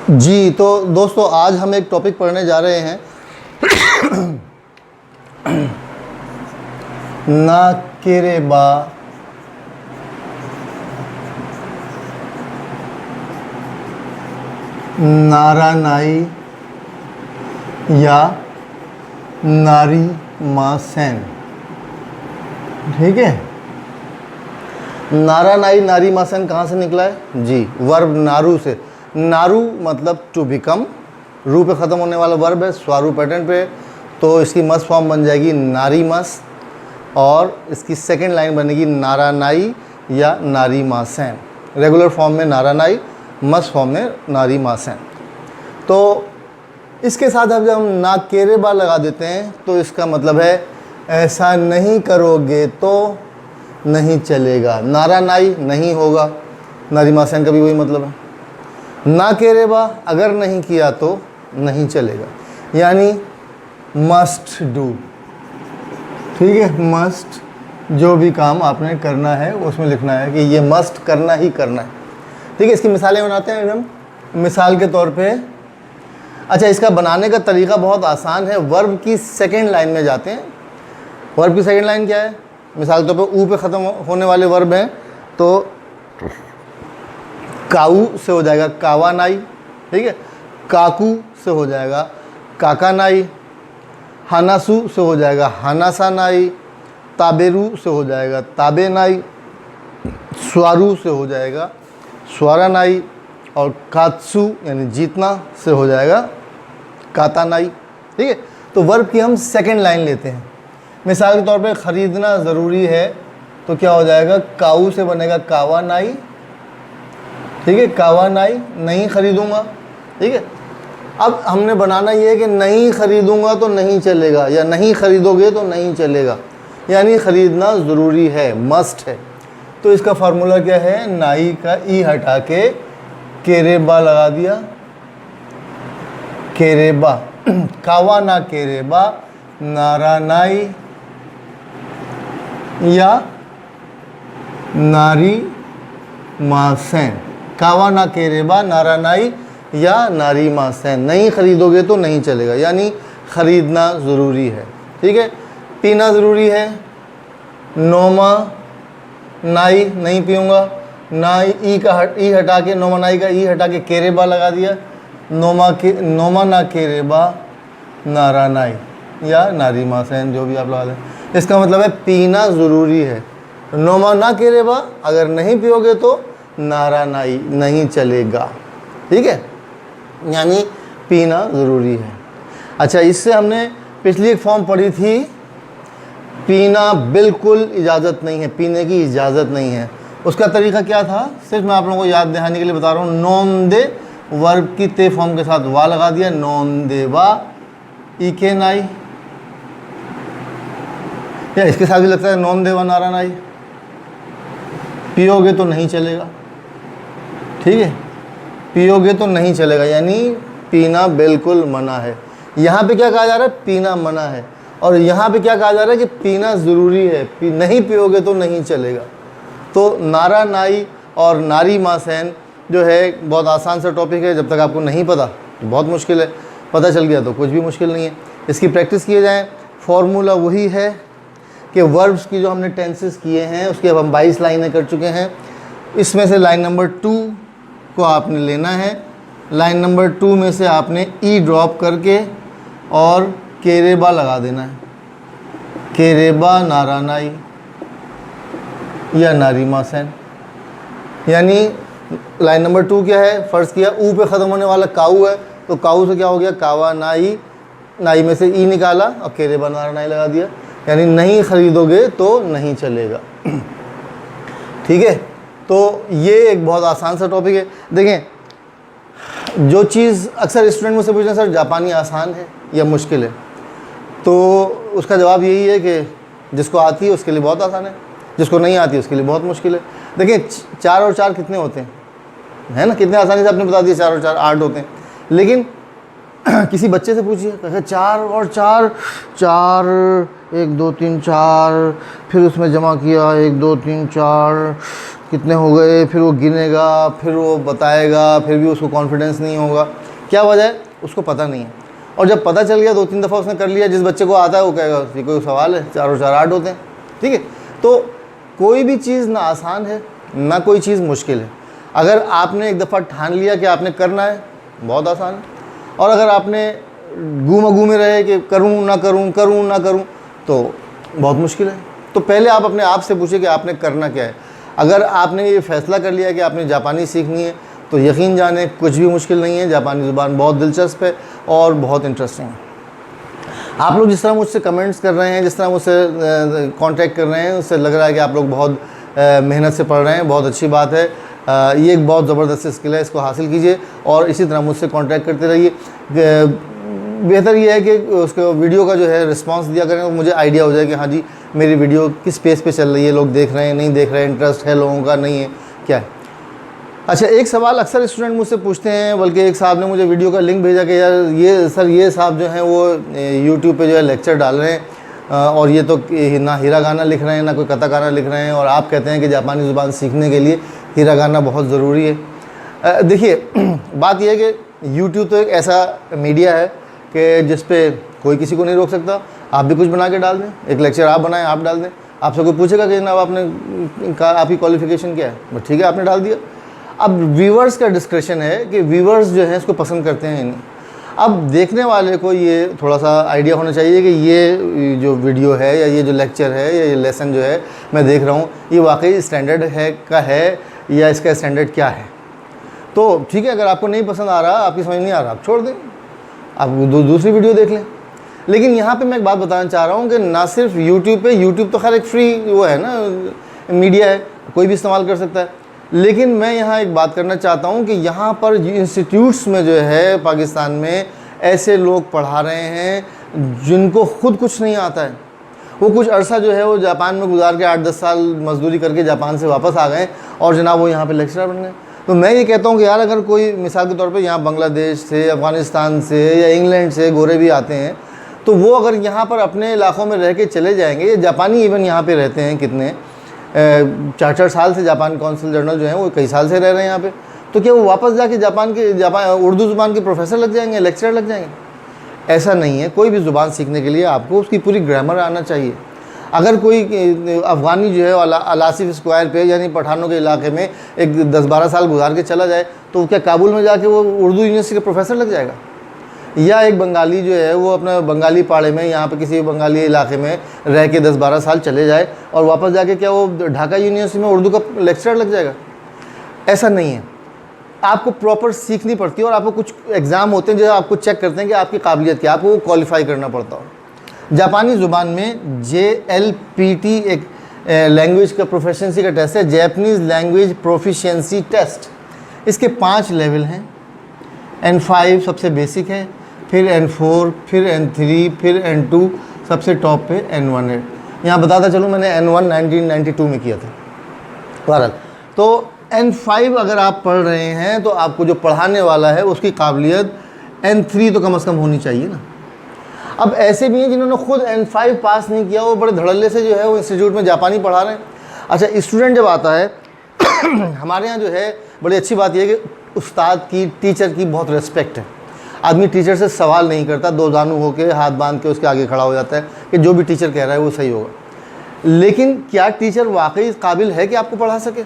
जी, तो दोस्तों आज हम एक टॉपिक पढ़ने जा रहे हैं ना केरे बा नारा नाई या नारी मा सेन। ठीक है, नारा नाई नारी मा सेन कहाँ से निकला है जी? वर्ब नारू से। नारू मतलब टू बिकम, रू पे ख़त्म होने वाला वर्ब है, स्वारू पैटर्न पे, तो इसकी मस फॉर्म बन जाएगी नारी मस, और इसकी सेकंड लाइन बनेगी नारा नाई या नारी मा सेन। रेगुलर फॉर्म में नारा नाई, मस फॉर्म में नारी मा सेन। तो इसके साथ अब जब हम ना केरे बा लगा देते हैं तो इसका मतलब है ऐसा नहीं करोगे तो नहीं चलेगा। नारा नाई नहीं होगा, नारी मा सेन का भी वही मतलब है। ना केरे बा अगर नहीं किया तो नहीं चलेगा, यानी मस्ट डू। ठीक है, मस्ट, जो भी काम आपने करना है उसमें लिखना है कि ये मस्ट करना ही करना है। ठीक है, इसकी मिसालें बनाते हैं हम। मिसाल के तौर पे, अच्छा, इसका बनाने का तरीका बहुत आसान है। वर्ब की सेकंड लाइन में जाते हैं। वर्ब की सेकंड लाइन क्या है? मिसाल के तौर पे ऊ पे ख़त्म होने वाले वर्ब हैं, तो काऊ से हो जाएगा कावा नाई। ठीक है, काकू से हो जाएगा काका नाई, हानासु से हो जाएगा हानासा नाई, ताबेरू से हो जाएगा ताबे नाई, स्वारू से हो जाएगा स्वारा नाई, और कात्सु यानी जीतना से हो जाएगा काता नाई। ठीक है, तो वर्ब की हम सेकंड लाइन लेते हैं। मिसाल के तौर पे ख़रीदना ज़रूरी है, तो क्या हो जाएगा? काऊ से बनेगा कावा नाई। ठीक है, कावा नाई, नहीं ख़रीदूँगा। ठीक है, अब हमने बनाना ये है कि नहीं ख़रीदूँगा तो नहीं चलेगा, या नहीं ख़रीदोगे तो नहीं चलेगा, यानी ख़रीदना ज़रूरी है, मस्ट है। तो इसका फार्मूला क्या है? नाई का ई हटा के केरेबा लगा दिया, केरेबा। कावा ना केरेबा नारा नाई या नारी मा सेन। कावा ना केरेबा नारा नाई या नारी मा सेन। नहीं ख़रीदोगे तो नहीं चलेगा, यानी ख़रीदना ज़रूरी है। ठीक है, पीना ज़रूरी है, नोमा नाई, नहीं पीऊँगा। नाई ई हटा के, नोमा नाई का ई हटा के केरेबा लगा दिया, नोमा ना केरेबा नारा नाई या नारी मा सेन, जो भी आप लगा दें। इसका मतलब है पीना ज़रूरी है। नोमा ना केरेबा, अगर नहीं पियोगे तो नारा नाई, नहीं चलेगा। ठीक है, यानी पीना ज़रूरी है। अच्छा, इससे हमने पिछली एक फॉर्म पढ़ी थी, पीना बिल्कुल इजाज़त नहीं है, पीने की इजाज़त नहीं है। उसका तरीका क्या था? सिर्फ मैं आप लोगों को याद दहाने के लिए बता रहा हूँ। नॉन दे, वर्ब की ते फॉर्म के साथ वा लगा दिया, नॉन दे वा इके नाई, या इसके साथ भी लगता है नॉन दे वा नारा नाई। पियोगे तो नहीं चलेगा। ठीक है, पियोगे तो नहीं चलेगा, यानी पीना बिल्कुल मना है। यहाँ पे क्या कहा जा रहा है? पीना मना है। और यहाँ पे क्या कहा जा रहा है कि पीना ज़रूरी है, नहीं पियोगे तो नहीं चलेगा। तो नारा नाई और नारी मा सेन जो है बहुत आसान सा टॉपिक है। जब तक आपको नहीं पता तो बहुत मुश्किल है, पता चल गया तो कुछ भी मुश्किल नहीं है। इसकी प्रैक्टिस किए जाएँ। फॉर्मूला वही है कि वर्ब्स की जो हमने टेंसेस किए हैं उसकी अब हम 22 लाइनें कर चुके हैं। इसमें से लाइन नंबर 2 को आपने लेना है। लाइन नंबर 2 में से आपने ई ड्रॉप करके और केरेबा लगा देना है। केरेबा नारा नाई या नारी मा सेन। यानी लाइन नंबर 2 क्या है? फ़र्ज़ किया ऊ पे ख़त्म होने वाला काऊ है, तो काऊ से क्या हो गया? कावा नाई, नाई में से ई निकाला और केरेबा नारा नाई लगा दिया, यानी नहीं ख़रीदोगे तो नहीं चलेगा। ठीक है, तो ये एक बहुत आसान सा टॉपिक है। देखें, जो चीज़ अक्सर स्टूडेंट मुझसे पूछते हैं, सर जापानी आसान है या मुश्किल है? तो उसका जवाब यही है कि जिसको आती है उसके लिए बहुत आसान है, जिसको नहीं आती उसके लिए बहुत मुश्किल है। देखिए, 4 और 4 कितने होते हैं, है ना? कितने आसानी से आपने बता दिया, 4 और 4 8 होते हैं। लेकिन किसी बच्चे से पूछिए, कहे 4 और 4, 4 1 2 3 4, फिर उसमें जमा किया 1 2 3 4, कितने हो गए, फिर वो गिनेगा, फिर वो बताएगा, फिर भी उसको कॉन्फिडेंस नहीं होगा। क्या वजह है? उसको पता नहीं है। और जब पता चल गया 2-3 दफ़ा उसने कर लिया, जिस बच्चे को आता है वो कहेगा ये कोई सवाल है, 4 और 4 8 होते हैं। ठीक है, तो कोई भी चीज़ ना आसान है ना कोई चीज़ मुश्किल है। अगर आपने एक दफ़ा ठान लिया कि आपने करना है, बहुत आसान है। और अगर आपने घूमे रहे कि करूं ना करूं, करूं ना करूं, तो बहुत मुश्किल है। तो पहले आप अपने आप से पूछे कि आपने करना क्या है। अगर आपने ये फ़ैसला कर लिया कि आपने जापानी सीखनी है, तो यकीन जाने कुछ भी मुश्किल नहीं है। जापानी ज़ुबान बहुत दिलचस्प है और बहुत इंटरेस्टिंग है। आप लोग जिस तरह मुझसे कमेंट्स कर रहे हैं, जिस तरह मुझसे कांटेक्ट कर रहे हैं, उससे लग रहा है कि आप लोग बहुत मेहनत से पढ़ रहे हैं। बहुत अच्छी बात है। ये एक बहुत ज़बरदस्त स्किल है, इसको हासिल कीजिए और इसी तरह मुझसे कांटेक्ट करते रहिए। बेहतर ये है कि उसको वीडियो का जो है रिस्पांस दिया करें, तो मुझे आइडिया हो जाए कि हाँ जी मेरी वीडियो किस पेज पे चल रही है, लोग देख रहे हैं नहीं देख रहे हैं, इंटरेस्ट है लोगों का नहीं है, क्या है। अच्छा, एक सवाल अक्सर स्टूडेंट मुझसे पूछते हैं, बल्कि एक साहब ने मुझे वीडियो का लिंक भेजा कि यार ये साहब जो हैं वो यूट्यूब पे जो है लेक्चर डाल रहे हैं और ये तो ना हिरागाना लिख रहे हैं ना कोई कताकाना लिख रहे हैं, और आप कहते हैं कि जापानी ज़ुबान सीखने के लिए हिरागाना बहुत ज़रूरी है। देखिए बात यह है कि यूट्यूब तो एक ऐसा मीडिया है कि जिस पे कोई किसी को नहीं रोक सकता। आप भी कुछ बना के डाल दें, एक लेक्चर आप बनाएं, आप डाल दें, आपसे कोई पूछेगा कि जनाब आपकी क्वालिफ़िकेशन क्या है, बस ठीक है आपने डाल दिया। अब व्यूवर्स का डिस्क्रिप्शन है कि व्यूवर्स जो हैं इसको पसंद करते हैं या नहीं। अब देखने वाले को ये थोड़ा सा आइडिया होना चाहिए कि ये जो वीडियो है या ये जो लेक्चर है या ये लेसन जो है मैं देख रहा हूँ, ये वाकई स्टैंडर्ड है या इसका स्टैंडर्ड क्या है। तो ठीक है, अगर आपको नहीं पसंद आ रहा, आपकी समझ नहीं आ रहा, आप छोड़ दें, आप दूसरी वीडियो देख लें। लेकिन यहाँ पे मैं एक बात बताना चाह रहा हूँ कि ना सिर्फ यूट्यूब तो खैर एक फ्री वो है ना, मीडिया है, कोई भी इस्तेमाल कर सकता है। लेकिन मैं यहाँ एक बात करना चाहता हूँ कि यहाँ पर इंस्टीट्यूट्स में जो है पाकिस्तान में ऐसे लोग पढ़ा रहे हैं जिनको खुद कुछ नहीं आता है। वो कुछ अरसा जो है वो जापान में गुजार के 8-10 साल मजदूरी करके जापान से वापस आ गए और जनाब वो यहाँ पे लेक्चरर बन गए। तो मैं ये कहता हूँ कि यार अगर कोई मिसाल के तौर पे यहाँ बांग्लादेश से, अफ़गानिस्तान से या इंग्लैंड से गोरे भी आते हैं, तो वो अगर यहाँ पर अपने इलाक़ों में रह के चले जाएंगे, ये जापानी इवन यहाँ पे रहते हैं कितने 4-4 साल से, जापान कौंसल जनरल जो हैं वो कई साल से रह रहे हैं यहाँ पे, तो क्या वो वापस जाके जापान उर्दू ज़ुबान के प्रोफेसर लग जाएंगे, लेक्चरर लग जाएंगे? ऐसा नहीं है। कोई भी ज़ुबान सीखने के लिए आपको उसकी पूरी ग्रामर आना चाहिए। अगर कोई अफ़गानी जो है अलासिफ स्क्वायर पे यानी पठानों के इलाके में एक 10-12 साल गुजार के चला जाए, तो क्या काबुल में जाके वो उर्दू यूनिवर्सिटी का प्रोफेसर लग जाएगा? या एक बंगाली जो है वो अपना बंगाली पाड़े में यहाँ पे किसी बंगाली इलाके में रह के 10-12 साल चले जाए और वापस जाके क्या वो ढाका यूनिवर्सिटी में उर्दू का लेक्चरर लग जाएगा? ऐसा नहीं है। आपको प्रॉपर सीखनी पड़ती है और आपको कुछ एग्ज़ाम होते हैं जो आपको चेक करते हैं कि आपकी काबिलियत क्या है, आपको वो क्वालिफाई करना पड़ता हो। जापानी ज़ुबान में JLPT एक लैंग्वेज का प्रोफिशिएंसी का टेस्ट है, जैपनीज़ लैंग्वेज प्रोफिशिएंसी टेस्ट। इसके 5 लेवल हैं। N5 सबसे बेसिक है, फिर N4, फिर N3, फिर N2, सबसे टॉप पे N1 है। यहाँ बताता चलूँ मैंने N1 1992 में किया था। बहरहाल तो N5 अगर आप पढ़ रहे हैं तो आपको जो पढ़ाने वाला है उसकी काबिलियत N3 तो कम से कम होनी चाहिए ना। अब ऐसे भी हैं जिन्होंने खुद N5 पास नहीं किया, वो बड़े धड़ल्ले से जो है वो इंस्टीट्यूट में जापानी पढ़ा रहे हैं। अच्छा, स्टूडेंट जब आता है हमारे यहाँ जो है बड़ी अच्छी बात यह है कि उस्ताद की, टीचर की बहुत रिस्पेक्ट है। आदमी टीचर से सवाल नहीं करता, दो जानू होकर हाथ बांध के उसके आगे खड़ा हो जाता है कि जो भी टीचर कह रहा है वो सही होगा। लेकिन क्या टीचर वाकई काबिल है कि आपको पढ़ा सके?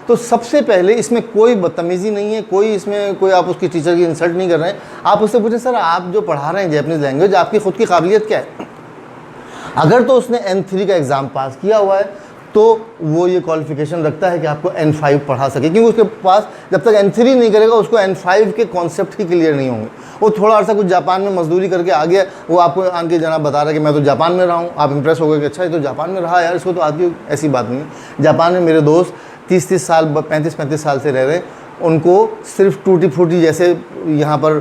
तो सबसे पहले इसमें कोई बदतमीज़ी नहीं है, कोई आप उसकी टीचर की इंसल्ट नहीं कर रहे हैं। आप उससे पूछें सर आप जो पढ़ा रहे हैं जैपनीज़ लैंग्वेज, आपकी ख़ुद की काबिलियत क्या है? अगर तो उसने N3 का एग्ज़ाम पास किया हुआ है तो वो ये क्वालिफ़िकेशन रखता है कि आपको N5 पढ़ा सके, क्योंकि उसके पास जब तक N3 नहीं करेगा उसको N5 के कॉन्सेप्ट ही क्लियर नहीं होंगे। वो थोड़ा अर्सा कुछ जापान में मजदूरी करके आ गया, वो आपको आके जनाब बता रहा है कि मैं तो जापान में रहा हूँ, आप इंप्रेस हो गए कि अच्छा ये तो जापान में रहा यार, इसको तो आती। ऐसी बात नहीं है। जापान में मेरे दोस्त 30-30 साल 35-35 साल से रह रहे हैं, उनको सिर्फ टूटी फूटी, जैसे यहाँ पर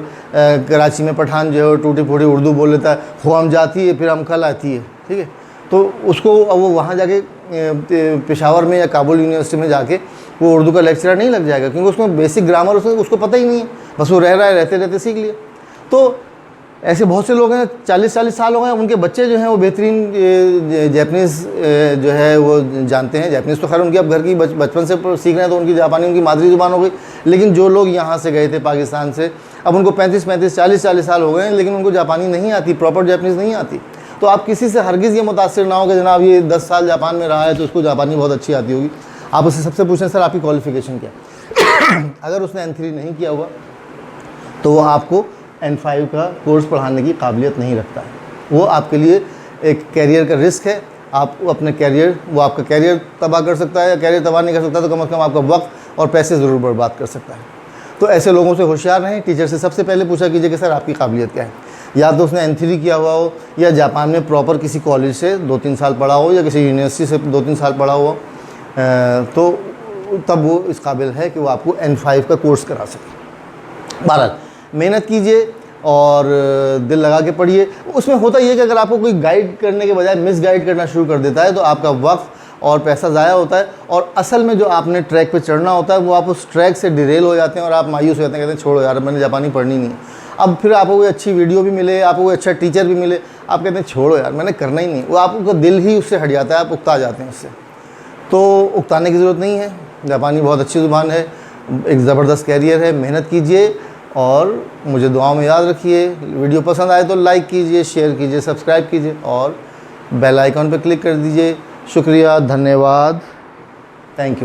कराची में पठान जो है टूटी फूटी उर्दू बोल लेता है, हम जाती है फिर हम कल आती है, ठीक है, तो उसको अब वो वहाँ जाके पेशावर में या काबुल यूनिवर्सिटी में जाके वो उर्दू का लेक्चरर नहीं लग जाएगा, क्योंकि उसमें बेसिक ग्रामर उसको पता ही नहीं है, बस वो रह रहा है, रहते रहते सीख लिया। तो ऐसे बहुत से लोग हैं 40-40 साल हो गए, उनके बच्चे जो हैं वो बेहतरीन जैपनीज़ जो है वो जानते हैं। जैपनीज़ तो खैर उनकी अब घर की बचपन से सीख रहे हैं, तो उनकी जापानी उनकी मादरी ज़ुबान हो गई। लेकिन जो लोग यहाँ से गए थे पाकिस्तान से, अब उनको 35-35 40-40 साल हो गए हैं, लेकिन उनको जापानी नहीं आती, प्रॉपर जैपनीज़ नहीं आती। तो आप किसी से हरगिज़ ये मुतासिर ना हो कि जनाब ये 10 साल जापान में रहा है तो उसको जापानी बहुत अच्छी आती होगी। आप उससे सबसे पूछें सर आपकी क्वालिफ़िकेशन क्या है। अगर उसने N3 नहीं किया हुआ तो वो आपको N5 का कोर्स पढ़ाने की काबिलियत नहीं रखता है। वो आपके लिए एक कैरियर का रिस्क है। आप अपने कैरियर, वो आपका कैरियर तबाह कर सकता है, या कैरियर तबाह नहीं कर सकता तो कम से कम आपका वक्त और पैसे ज़रूर बर्बाद कर सकता है। तो ऐसे लोगों से होशियार रहें। टीचर से सबसे पहले पूछा कीजिए कि सर आपकी काबिलियत क्या है। या तो उसने N3 किया हुआ हो, या जापान में प्रॉपर किसी कॉलेज से 2-3 साल पढ़ा हो, या किसी यूनिवर्सिटी से 2-3 साल पढ़ा हो, तो तब वो इस काबिल है कि वो आपको N5 का कोर्स करा सके। बहरहाल मेहनत कीजिए और दिल लगा के पढ़िए। उसमें होता ये है कि अगर आपको कोई गाइड करने के बजाय मिस गाइड करना शुरू कर देता है तो आपका वक्त और पैसा ज़ाया होता है, और असल में जो आपने ट्रैक पे चढ़ना होता है वो आप उस ट्रैक से डिरेल हो जाते हैं और आप मायूस हो जाते हैं, कहते हैं छोड़ो यार मैंने जापानी पढ़नी नहीं है। अब फिर आपको कोई अच्छी वीडियो भी मिले, आपको कोई अच्छा टीचर भी मिले, आप कहते हैं छोड़ो यार मैंने करना ही नहीं। वो आपका दिल ही उससे हट जाता है, आप उकता जाते हैं उससे। तो उकताने की ज़रूरत नहीं है। जापानी बहुत अच्छी ज़ुबान है, एक ज़बरदस्त कैरियर है। मेहनत कीजिए और मुझे दुआओं में याद रखिए। वीडियो पसंद आए तो लाइक कीजिए, शेयर कीजिए, सब्सक्राइब कीजिए और बेल आइकॉन पर क्लिक कर दीजिए। शुक्रिया, धन्यवाद, थैंक यू।